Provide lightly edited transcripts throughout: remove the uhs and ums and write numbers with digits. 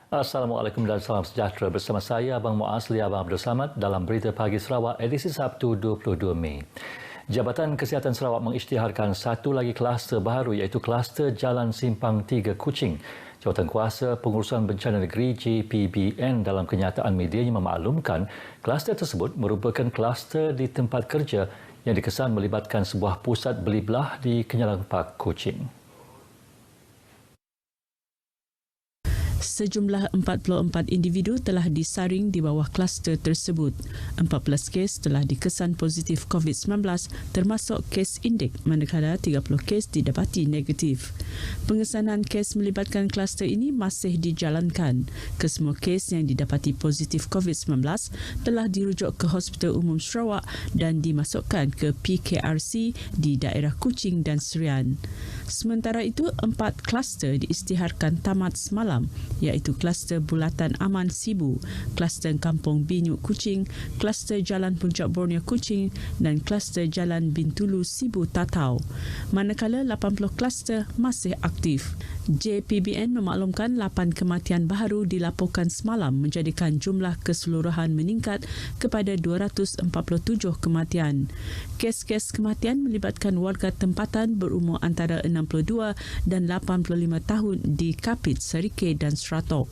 Assalamualaikum dan salam sejahtera. Bersama saya Abang Muaz Lia Abang Abdul Samad dalam Berita Pagi Sarawak edisi Sabtu 22 Mei. Jabatan Kesihatan Sarawak mengisytiharkan satu lagi kluster baru iaitu kluster Jalan Simpang 3 Kuching. Jawatankuasa Pengurusan Bencana Negeri JPBN dalam kenyataan medianya memaklumkan kluster tersebut merupakan kluster di tempat kerja yang dikesan melibatkan sebuah pusat beli belah di Kenyalang Park, Kuching. Sejumlah 44 individu telah disaring di bawah kluster tersebut. 14 kes telah dikesan positif COVID-19 termasuk kes indik manakala 30 kes didapati negatif. Pengesanan kes melibatkan kluster ini masih dijalankan. Kesemua kes yang didapati positif COVID-19 telah dirujuk ke Hospital Umum Sarawak dan dimasukkan ke PKRC di daerah Kuching dan Serian. Sementara itu, 4 kluster diisytiharkan tamat semalam iaitu kluster Bulatan Aman Sibu, kluster Kampung Binyuk Kuching, kluster Jalan Puncak Borneo Kuching dan kluster Jalan Bintulu Sibu Tatau. Manakala 80 kluster masih aktif. JPBN memaklumkan 8 kematian baharu dilaporkan semalam menjadikan jumlah keseluruhan meningkat kepada 247 kematian. Kes-kes kematian melibatkan warga tempatan berumur antara 62 dan 85 tahun di Kapit, Serike dan Seratok.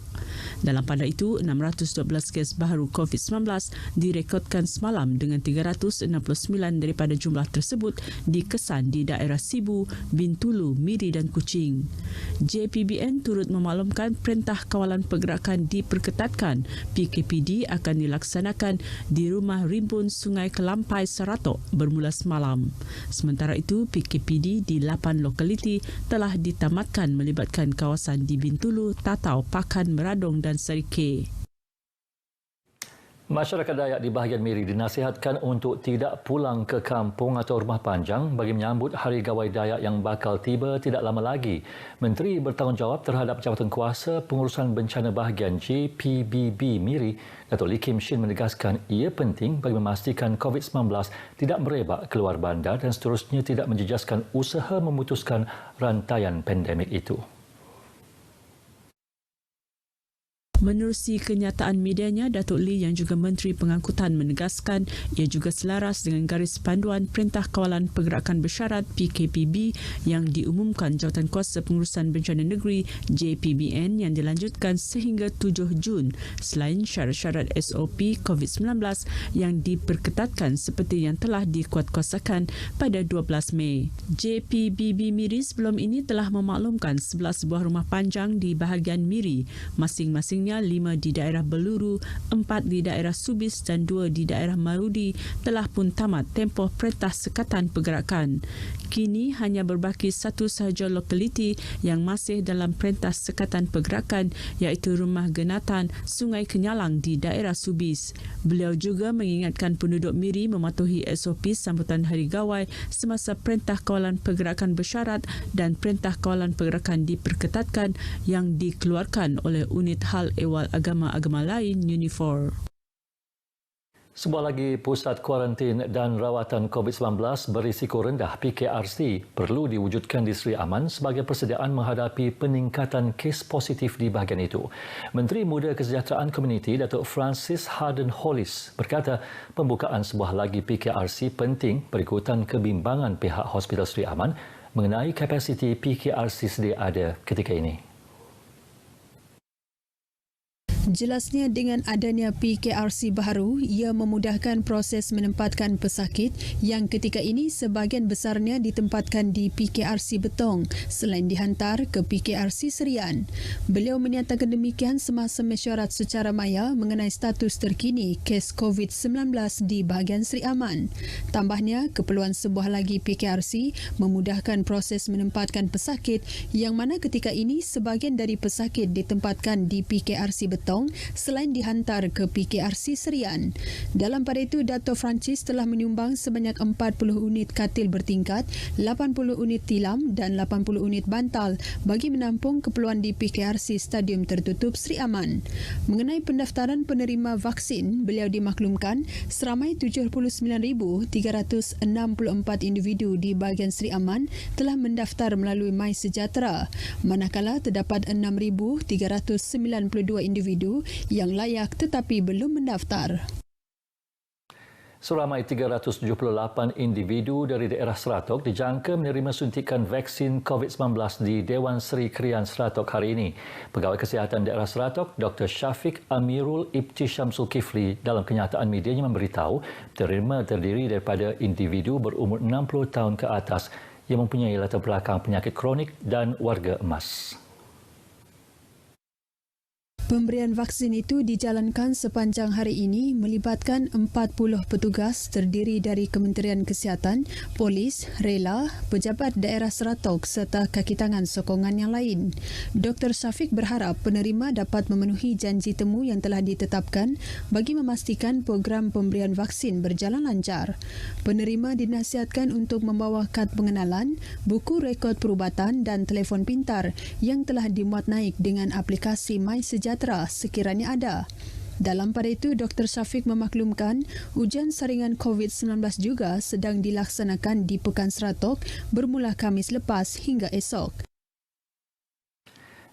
Dalam pada itu, 612 kes baharu COVID-19 direkodkan semalam dengan 369 daripada jumlah tersebut dikesan di daerah Sibu, Bintulu, Miri dan Kuching. JPBN turut memaklumkan Perintah Kawalan Pergerakan diperketatkan. PKPD akan dilaksanakan di Rumah Rimbun Sungai Kelampai Seratok bermula semalam. Sementara itu, PKPD di 8 lokaliti telah ditamatkan melibatkan kawasan di Bintulu, Tatau, Pakan, Meradong dan Serike. Masyarakat Dayak di bahagian Miri dinasihatkan untuk tidak pulang ke kampung atau rumah panjang bagi menyambut Hari Gawai Dayak yang bakal tiba tidak lama lagi. Menteri bertanggungjawab terhadap Jawatankuasa Pengurusan Bencana Bahagian JPBB Miri, Datuk Lee Kim Shin menegaskan ia penting bagi memastikan COVID-19 tidak merebak keluar bandar dan seterusnya tidak menjejaskan usaha memutuskan rantaian pandemik itu. Menerusi kenyataan medianya, Datuk Lee yang juga Menteri Pengangkutan menegaskan ia juga selaras dengan garis panduan Perintah Kawalan Pergerakan Bersyarat PKPB yang diumumkan Jawatankuasa Pengurusan Bencana Negeri JPBN yang dilanjutkan sehingga 7 Jun selain syarat-syarat SOP COVID-19 yang diperketatkan seperti yang telah dikuatkuasakan pada 12 Mei. JPBB Miri sebelum ini telah memaklumkan 11 buah rumah panjang di bahagian Miri, masing-masingnya 5 di daerah Beluru, 4 di daerah Subis dan 2 di daerah Marudi telah pun tamat tempoh Perintah Sekatan Pergerakan. Kini hanya berbaki satu sahaja lokaliti yang masih dalam Perintah Sekatan Pergerakan iaitu Rumah Genatan Sungai Kenyalang di daerah Subis. Beliau juga mengingatkan penduduk Miri mematuhi SOP sambutan Hari Gawai semasa Perintah Kawalan Pergerakan Bersyarat dan Perintah Kawalan Pergerakan diperketatkan yang dikeluarkan oleh Unit Hal Ehwal Agama-Agama Lain UNIFOR. Sebuah lagi pusat kuarantin dan rawatan COVID-19 berisiko rendah PKRC perlu diwujudkan di Seri Aman sebagai persediaan menghadapi peningkatan kes positif di bahagian itu. Menteri Muda Kesejahteraan Komuniti Datuk Francis Harden Hollis berkata pembukaan sebuah lagi PKRC penting berikutan kebimbangan pihak Hospital Seri Aman mengenai kapasiti PKRC sedia ada ketika ini. Jelasnya dengan adanya PKRC baharu, ia memudahkan proses menempatkan pesakit yang ketika ini sebahagian besarnya ditempatkan di PKRC Betong selain dihantar ke PKRC Serian. Beliau menyatakan demikian semasa mesyuarat secara maya mengenai status terkini kes COVID-19 di bahagian Seri Aman. Tambahnya, keperluan sebuah lagi PKRC memudahkan proses menempatkan pesakit yang mana ketika ini sebahagian dari pesakit ditempatkan di PKRC Betong Betong selain dihantar ke PKRC Serian. Dalam pada itu, Dato' Francis telah menyumbang sebanyak 40 unit katil bertingkat, 80 unit tilam dan 80 unit bantal bagi menampung keperluan di PKRC Stadium Tertutup Sri Aman. Mengenai pendaftaran penerima vaksin, beliau dimaklumkan seramai 79,364 individu di bahagian Sri Aman telah mendaftar melalui MySejahtera, manakala terdapat 6,392 individu yang layak tetapi belum mendaftar. Seramai 378 individu dari daerah Seratok dijangka menerima suntikan vaksin COVID-19 di Dewan Seri Krian Seratok hari ini. Pegawai Kesihatan Daerah Seratok, Dr. Syafiq Amirul Ibti Syamsul Kifli dalam kenyataan medianya memberitahu penerima terdiri daripada individu berumur 60 tahun ke atas yang mempunyai latar belakang penyakit kronik dan warga emas. Pemberian vaksin itu dijalankan sepanjang hari ini melibatkan 40 petugas terdiri dari Kementerian Kesihatan, Polis, Rela, Pejabat Daerah Seratok serta kaki tangan sokongan yang lain. Dr. Syafiq berharap penerima dapat memenuhi janji temu yang telah ditetapkan bagi memastikan program pemberian vaksin berjalan lancar. Penerima dinasihatkan untuk membawa kad pengenalan, buku rekod perubatan dan telefon pintar yang telah dimuat naik dengan aplikasi MySejahtera sekiranya ada. Dalam pada itu, Dr. Syafiq memaklumkan ujian saringan COVID-19 juga sedang dilaksanakan di Pekan Seratok bermula Khamis lepas hingga esok.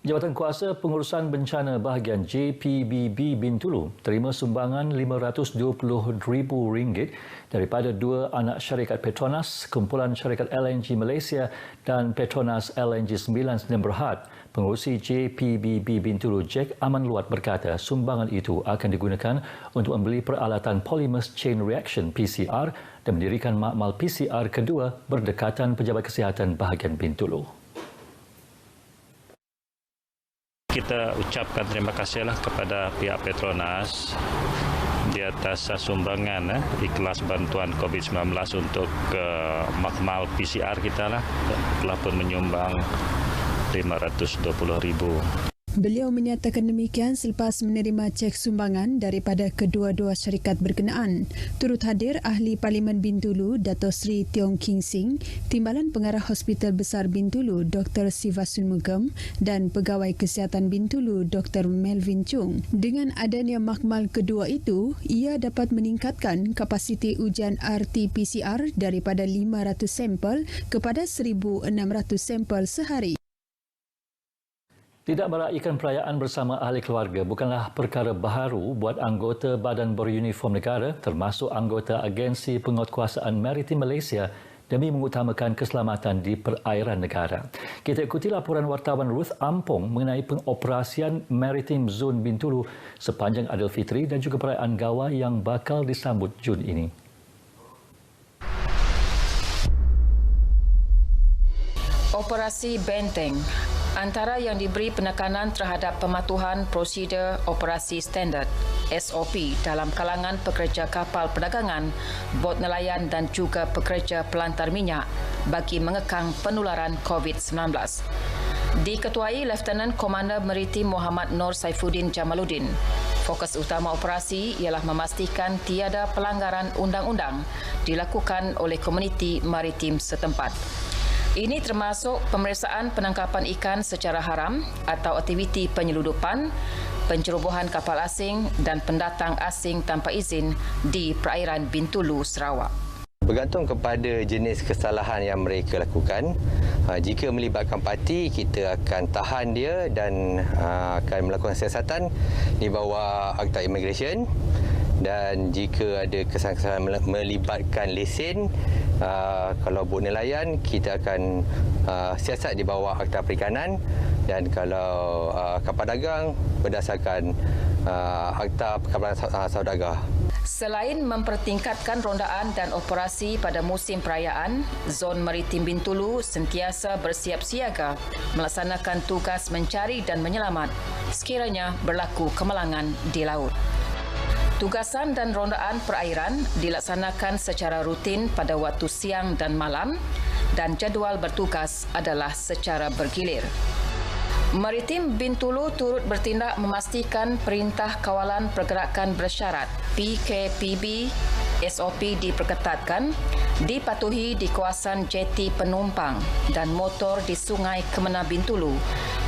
Jabatan Kuasa Pengurusan Bencana Bahagian JPBB Bintulu terima sumbangan RM520,000 daripada dua anak syarikat Petronas, Kumpulan Syarikat LNG Malaysia dan Petronas LNG 9 Sdn Bhd. Pengurusi JPBB Bintulu Jack Aman Luat berkata sumbangan itu akan digunakan untuk membeli peralatan Polymers Chain Reaction PCR dan mendirikan makmal PCR kedua berdekatan Pejabat Kesihatan Bahagian Bintulu. Kita ucapkan terima kasihlah kepada pihak Petronas di atas sumbangan ikhlas bantuan COVID-19 untuk makmal PCR kita lah, telah pun menyumbang RM520,000. Beliau menyatakan demikian selepas menerima cek sumbangan daripada kedua-dua syarikat berkenaan. Turut hadir Ahli Parlimen Bintulu Dato' Sri Tiong King Sing, Timbalan Pengarah Hospital Besar Bintulu Dr. Sivasunmugam dan Pegawai Kesihatan Bintulu Dr. Melvin Chung. Dengan adanya makmal kedua itu, ia dapat meningkatkan kapasiti ujian RT-PCR daripada 500 sampel kepada 1,600 sampel sehari. Tidak meraihkan perayaan bersama ahli keluarga bukanlah perkara baharu buat anggota Badan Beruniform Negara termasuk anggota Agensi Penguatkuasaan Maritim Malaysia demi mengutamakan keselamatan di perairan negara. Kita ikuti laporan wartawan Ruth Ampong mengenai pengoperasian Maritim Zone Bintulu sepanjang Aidilfitri dan juga perayaan Gawa yang bakal disambut Jun ini. Operasi Benteng antara yang diberi penekanan terhadap pematuhan prosedur operasi standard SOP dalam kalangan pekerja kapal perdagangan, bot nelayan dan juga pekerja pelantar minyak bagi mengekang penularan COVID-19. Diketuai Lieutenant Komander Maritim Muhammad Nur Saifuddin Jamaluddin. Fokus utama operasi ialah memastikan tiada pelanggaran undang-undang dilakukan oleh komuniti maritim setempat. Ini termasuk pemeriksaan penangkapan ikan secara haram atau aktiviti penyeludupan, pencerobohan kapal asing dan pendatang asing tanpa izin di perairan Bintulu, Sarawak. Bergantung kepada jenis kesalahan yang mereka lakukan. Jika melibatkan parti, kita akan tahan dia dan akan melakukan siasatan di bawah Akta Immigration. Dan jika ada kesalahan melibatkan lesen, kalau bot nelayan, kita akan siasat di bawah Akta Perikanan. Dan kalau kapal dagang, berdasarkan Akta Perkapalan Saudagar. Selain mempertingkatkan rondaan dan operasi pada musim perayaan, Zon Maritim Bintulu sentiasa bersiap siaga melaksanakan tugas mencari dan menyelamat sekiranya berlaku kemalangan di laut. Tugasan dan rondaan perairan dilaksanakan secara rutin pada waktu siang dan malam dan jadual bertugas adalah secara bergilir. Maritim Bintulu turut bertindak memastikan Perintah Kawalan Pergerakan Bersyarat PKPB SOP diperketatkan, dipatuhi di kawasan jeti penumpang dan motor di Sungai Kemena Bintulu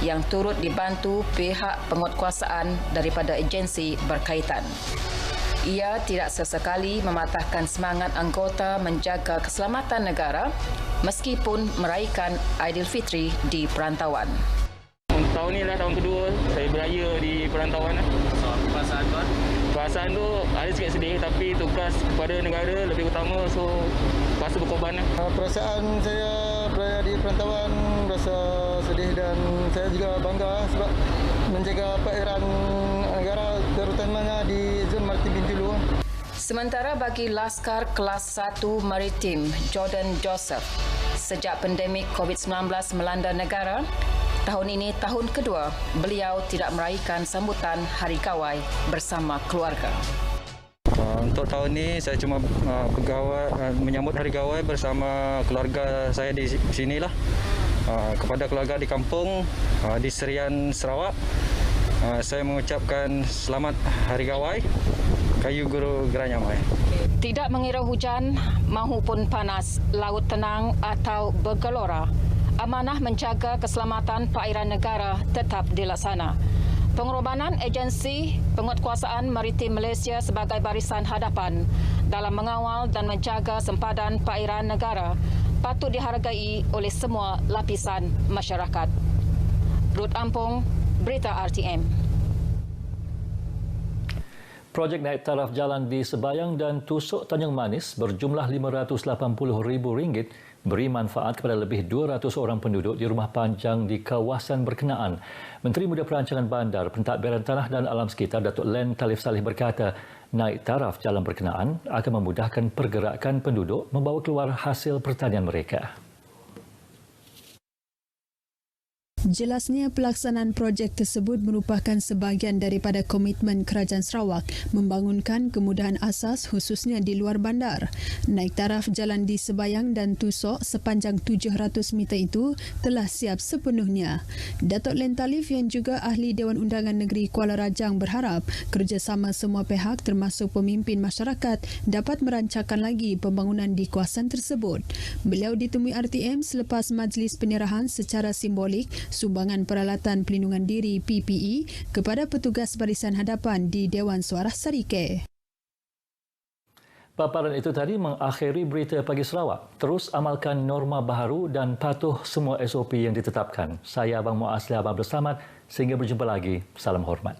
yang turut dibantu pihak penguatkuasaan daripada agensi berkaitan. Ia tidak sesekali mematahkan semangat anggota menjaga keselamatan negara meskipun meraihkan Aidilfitri di perantauan. Tahun ni dah tahun kedua saya beraya di perantauan. Perasaan tu? Perasaan tu ada sikit sedih tapi tugas kepada negara lebih utama, so rasa berkorban. Perasaan saya beraya di perantauan rasa sedih dan saya juga bangga sebab menjaga perairan negara terutamanya di zon Maritim Bintulu. Sementara bagi Laskar Kelas 1 Maritim Jordan Joseph, sejak pandemik COVID-19 melanda negara, tahun ini tahun kedua beliau tidak meraihkan sambutan Hari Kawai bersama keluarga. Untuk tahun ini saya cuma menyambut Hari Kawai bersama keluarga saya di sinilah. Kepada keluarga di kampung di Serian Sarawak, saya mengucapkan selamat Hari Kawai. Kayu Guru Geranyamai. Tidak mengira hujan mahupun panas, laut tenang atau bergelora, amanah menjaga keselamatan perairan negara tetap dilaksana. Pengorbanan agensi penguatkuasaan maritim Malaysia sebagai barisan hadapan dalam mengawal dan menjaga sempadan perairan negara patut dihargai oleh semua lapisan masyarakat. Ruth Ampong, Berita RTM. Projek naik taraf jalan di Sebayang dan Tusuk Tanjung Manis berjumlah RM580,000 beri manfaat kepada lebih 200 orang penduduk di rumah panjang di kawasan berkenaan. Menteri Muda Perancangan Bandar, Pentadbiran Tanah dan Alam Sekitar Datuk Len Talif Saleh berkata, naik taraf jalan berkenaan akan memudahkan pergerakan penduduk membawa keluar hasil pertanian mereka. Jelasnya pelaksanaan projek tersebut merupakan sebahagian daripada komitmen Kerajaan Sarawak membangunkan kemudahan asas khususnya di luar bandar. Naik taraf jalan di Sebayang dan Tusuk sepanjang 700 meter itu telah siap sepenuhnya. Datuk Len Talif yang juga Ahli Dewan Undangan Negeri Kuala Rajang berharap kerjasama semua pihak termasuk pemimpin masyarakat dapat merancangkan lagi pembangunan di kawasan tersebut. Beliau ditemui RTM selepas majlis penyerahan secara simbolik sumbangan peralatan pelindungan diri PPE kepada petugas barisan hadapan di Dewan Suara Sarike. Paparan itu tadi mengakhiri Berita Pagi Sarawak. Terus amalkan norma baharu dan patuh semua SOP yang ditetapkan. Saya Abang Muaz Abang berselamat. Sehingga berjumpa lagi. Salam hormat.